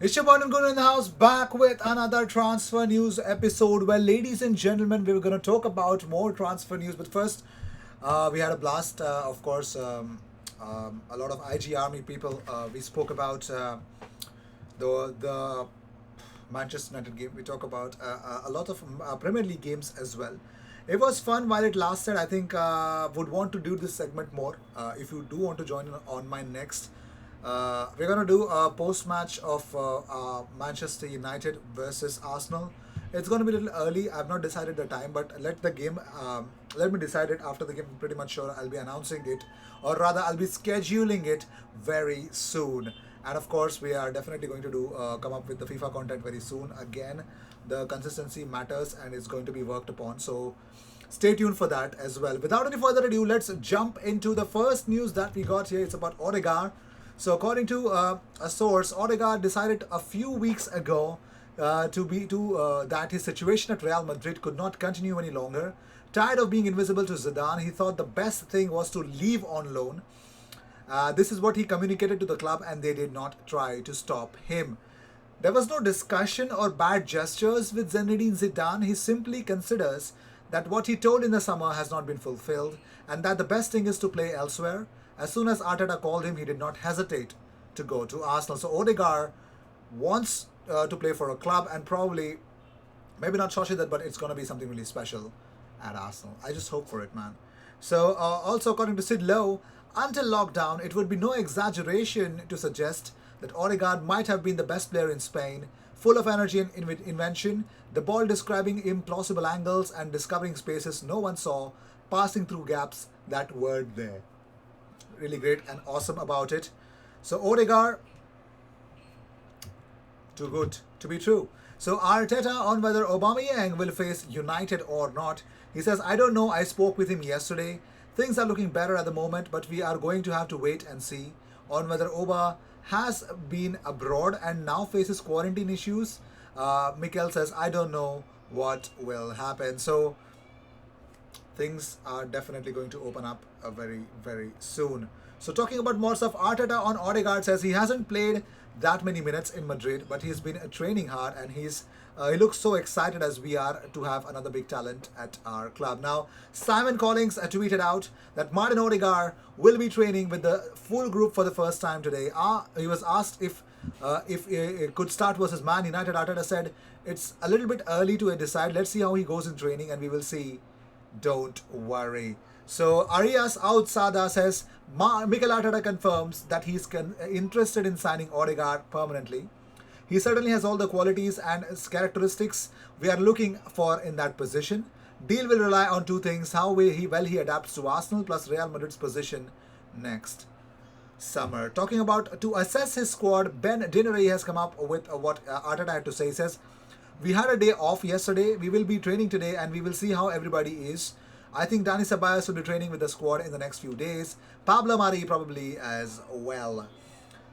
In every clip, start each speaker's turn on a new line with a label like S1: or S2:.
S1: It's your boy Gun in the house, back with another transfer news episode where, ladies and gentlemen, we were going to talk about more transfer news. But first, we had a blast, of course. A lot of IG Army people. We spoke about the Manchester United game. We talk about a lot of Premier League games as well. It was fun while it lasted. I think would want to do this segment more. If you do want to join in on my next, we're gonna do a post match of Manchester United versus Arsenal. It's gonna be a little early. I've not decided the time, but let me decide it after the game. I'm pretty much sure I'll be announcing it, or rather, I'll be scheduling it very soon. And of course, we are definitely going to do come up with the FIFA content very soon. Again, the consistency matters and it's going to be worked upon. So stay tuned for that as well. Without any further ado, let's jump into the first news that we got here. It's about Odegaard. So according to a source, Odegaard decided a few weeks ago that his situation at Real Madrid could not continue any longer. Tired of being invisible to Zidane, he thought the best thing was to leave on loan. This is what he communicated to the club, and they did not try to stop him. There was no discussion or bad gestures with Zinedine Zidane. He simply considers that what he told in the summer has not been fulfilled, and that the best thing is to play elsewhere. As soon as Arteta called him, he did not hesitate to go to Arsenal. So Odegaard wants to play for a club, and probably, maybe not Shoshi but it's going to be something really special at Arsenal. I just hope for it, man. So also according to Sid Lowe, until lockdown, it would be no exaggeration to suggest that Odegaard might have been the best player in Spain, full of energy and invention, the ball describing implausible angles and discovering spaces no one saw, passing through gaps that weren't there. Really great and awesome about it. So Odegaard, too good to be true. So Arteta on whether Aubameyang will face United or not. He says, I don't know, I spoke with him yesterday. Things are looking better at the moment, but we are going to have to wait and see on whether Oba has been abroad and now faces quarantine issues. Mikel says, I don't know what will happen. So things are definitely going to open up very, very soon. So talking about more stuff, Arteta on Odegaard says he hasn't played that many minutes in Madrid, but he's been training hard and he looks so excited as we are to have another big talent at our club. Now, Simon Collins tweeted out that Martin Odegaard will be training with the full group for the first time today. He was asked if it could start versus Man United. Arteta said it's a little bit early to decide. Let's see how he goes in training, and we will see. Don't worry. So Arias Outsada says Mikel Arteta confirms that he's interested in signing Odegaard permanently. He certainly has all the qualities and characteristics we are looking for in that position. Deal will rely on two things: how well he adapts to Arsenal plus Real Madrid's position next summer. Talking about to assess his squad, Ben Dinnery has come up with what Arteta had to say. He says, we had a day off yesterday. We will be training today and we will see how everybody is. I think Dani Ceballos will be training with the squad in the next few days. Pablo Mari probably as well.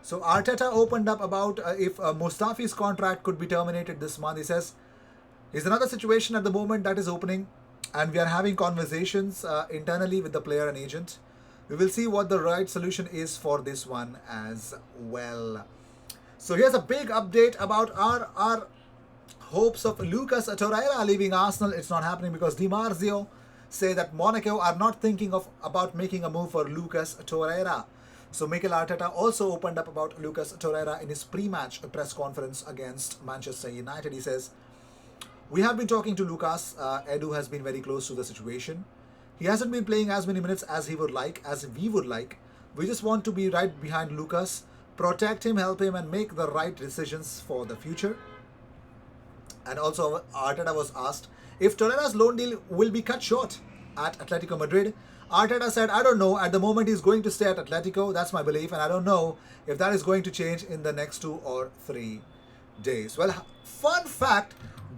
S1: So Arteta opened up about if Mustafi's contract could be terminated this month. He says, there's another situation at the moment that is opening and we are having conversations internally with the player and agent. We will see what the right solution is for this one as well. So here's a big update about our hopes of Lucas Torreira leaving Arsenal. It's not happening because Di Marzio say that Monaco are not thinking about making a move for Lucas Torreira. So Mikel Arteta also opened up about Lucas Torreira in his pre-match press conference against Manchester United. He says, we have been talking to Lucas. Edu has been very close to the situation. He hasn't been playing as many minutes as we would like. We just want to be right behind Lucas, protect him, help him, and make the right decisions for the future. And also, Arteta was asked if Torreira's loan deal will be cut short at Atletico Madrid. Arteta said, I don't know. At the moment, he's going to stay at Atletico. That's my belief. And I don't know if that is going to change in the next 2 or 3 days. Well, fun fact.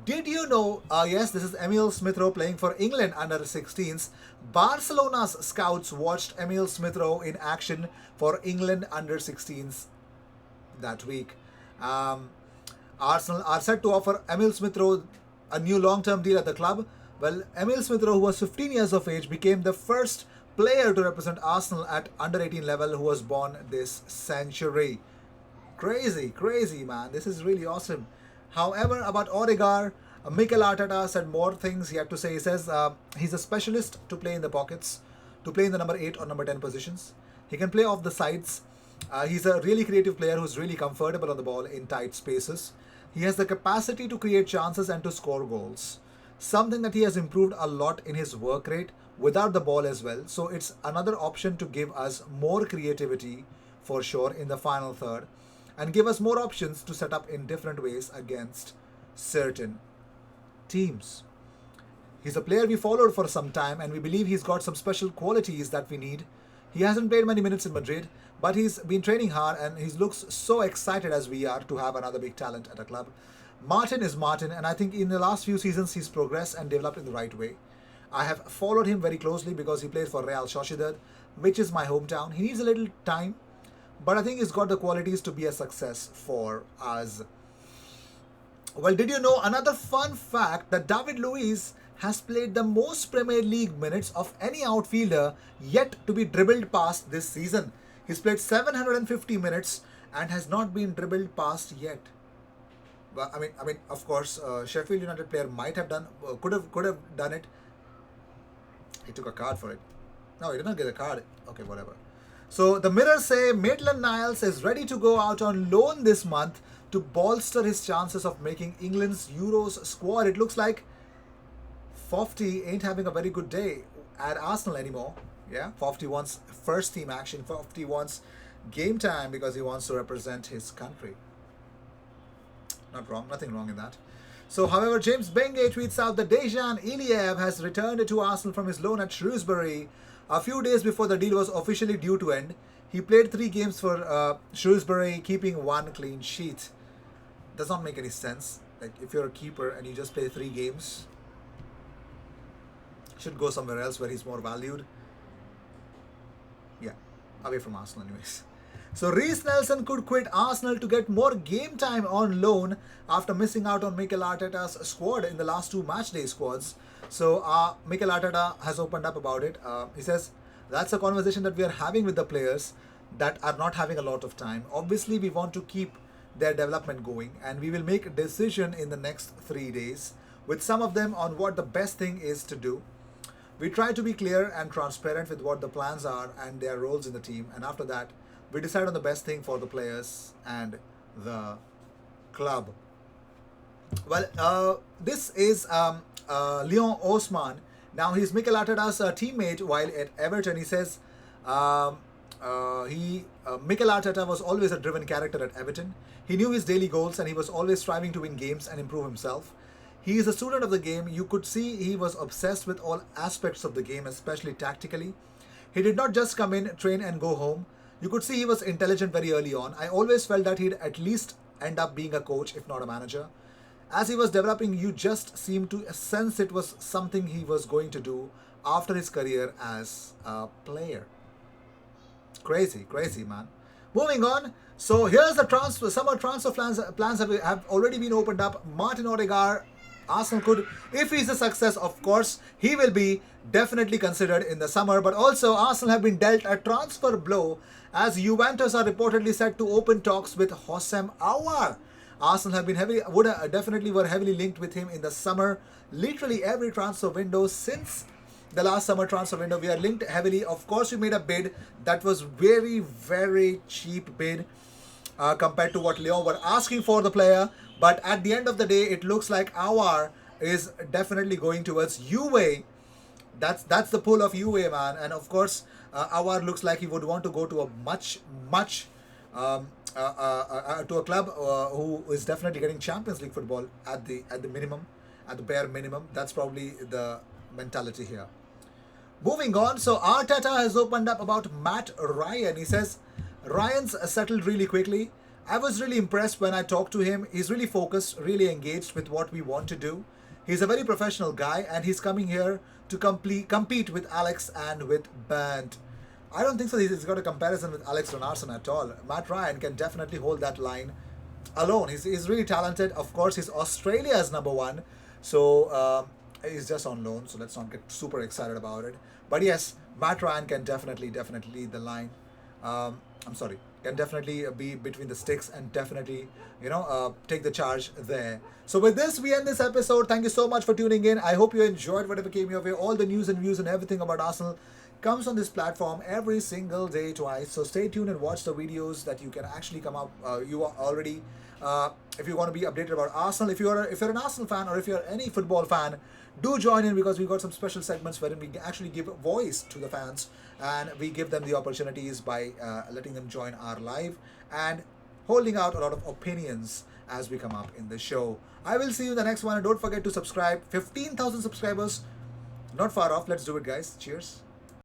S1: Did you know, yes, this is Emil Smith-Rowe playing for England under 16s. Barcelona's scouts watched Emil Smith-Rowe in action for England under 16s that week. Arsenal are set to offer Emil Smith-Rowe a new long-term deal at the club. Well, Emil Smith-Rowe, who was 15 years of age, became the first player to represent Arsenal at under 18 level who was born this century. Crazy, crazy, man. This is really awesome. However, about Odegaard, Mikel Arteta said more things he had to say. He says he's a specialist to play in the pockets, to play in the number 8 or number 10 positions. He can play off the sides. He's a really creative player who's really comfortable on the ball in tight spaces. He has the capacity to create chances and to score goals. Something that he has improved a lot in his work rate without the ball as well. So it's another option to give us more creativity for sure in the final third and give us more options to set up in different ways against certain teams. He's a player we followed for some time and we believe he's got some special qualities that we need. He hasn't played many minutes in Madrid, but he's been training hard and he looks so excited as we are to have another big talent at a club. Martin is Martin, and I think in the last few seasons he's progressed and developed in the right way. I have followed him very closely because he played for Real Sociedad, which is my hometown. He needs a little time, but I think he's got the qualities to be a success for us. Well, did you know another fun fact that David Luiz has played the most Premier League minutes of any outfielder yet to be dribbled past this season? He's played 750 minutes and has not been dribbled past yet. But I mean, of course, Sheffield United player might have done, could have done it. He took a card for it. No, he did not get a card. Okay, whatever. So the Mirror say Maitland-Niles is ready to go out on loan this month to bolster his chances of making England's Euros squad. It looks like Fofty ain't having a very good day at Arsenal anymore. Yeah, Fofty wants first team action. Fofty wants game time because he wants to represent his country. Not wrong, nothing wrong in that. So, however, James Benge tweets out that Dejan Iliev has returned to Arsenal from his loan at Shrewsbury a few days before the deal was officially due to end. He played 3 games for Shrewsbury, keeping 1 clean sheet. Does not make any sense. Like, if you're a keeper and you just play 3 games, should go somewhere else where he's more valued. Yeah, away from Arsenal anyways. So Reece Nelson could quit Arsenal to get more game time on loan after missing out on Mikel Arteta's squad in the last 2 matchday squads. So Mikel Arteta has opened up about it. He says that's a conversation that we are having with the players that are not having a lot of time. Obviously, we want to keep their development going and we will make a decision in the next 3 days with some of them on what the best thing is to do. We try to be clear and transparent with what the plans are and their roles in the team, and after that we decide on the best thing for the players and the club. Well, this is Leon Osman. Now he's Mikel Arteta's teammate while at Everton. He says Mikel Arteta was always a driven character at Everton. He knew his daily goals and he was always striving to win games and improve himself. He is a student of the game. You could see he was obsessed with all aspects of the game, especially tactically. He did not just come in, train and go home. You could see he was intelligent very early on. I always felt that he'd at least end up being a coach, if not a manager. As he was developing, you just seemed to sense it was something he was going to do after his career as a player. Crazy, crazy, man. Moving on. So here's the summer transfer plans have already been opened up. Martin Odegaard, Arsenal could, if he's a success, of course, he will be definitely considered in the summer. But also, Arsenal have been dealt a transfer blow as Juventus are reportedly set to open talks with Hossein Aouar. Arsenal have been definitely were heavily linked with him in the summer. Literally every transfer window since the last summer transfer window, we are linked heavily. Of course, we made a bid that was very, very cheap bid compared to what Lyon were asking for the player. But at the end of the day, it looks like Aouar is definitely going towards Juve. That's the pull of Juve, man. And of course, Aouar looks like he would want to go to a much to a club who is definitely getting Champions League football at the minimum, at the bare minimum. That's probably the mentality here. Moving on, so Arteta has opened up about Matt Ryan. He says Ryan's settled really quickly. I was really impressed when I talked to him. He's really focused, really engaged with what we want to do. He's a very professional guy and he's coming here to compete with Alex and with Bernd. I don't think so he's got a comparison with Alex Runarsson at all. Matt Ryan can definitely hold that line alone. He's really talented. Of course, he's Australia's number 1. So he's just on loan. So let's not get super excited about it. But yes, Matt Ryan can definitely lead the line. I'm sorry. can definitely be between the sticks and definitely, take the charge there. So with this, we end this episode. Thank you so much for tuning in. I hope you enjoyed whatever came your way. All the news and views and everything about Arsenal comes on this platform every single day twice. So stay tuned and watch the videos that you can actually come up. You are already, if you want to be updated about Arsenal, if you're an Arsenal fan or if you're any football fan, do join in because we've got some special segments wherein we actually give voice to the fans and we give them the opportunities by letting them join our live and holding out a lot of opinions as we come up in the show. I will see you in the next one, and don't forget to subscribe. 15,000 subscribers, not far off. Let's do it, guys. Cheers.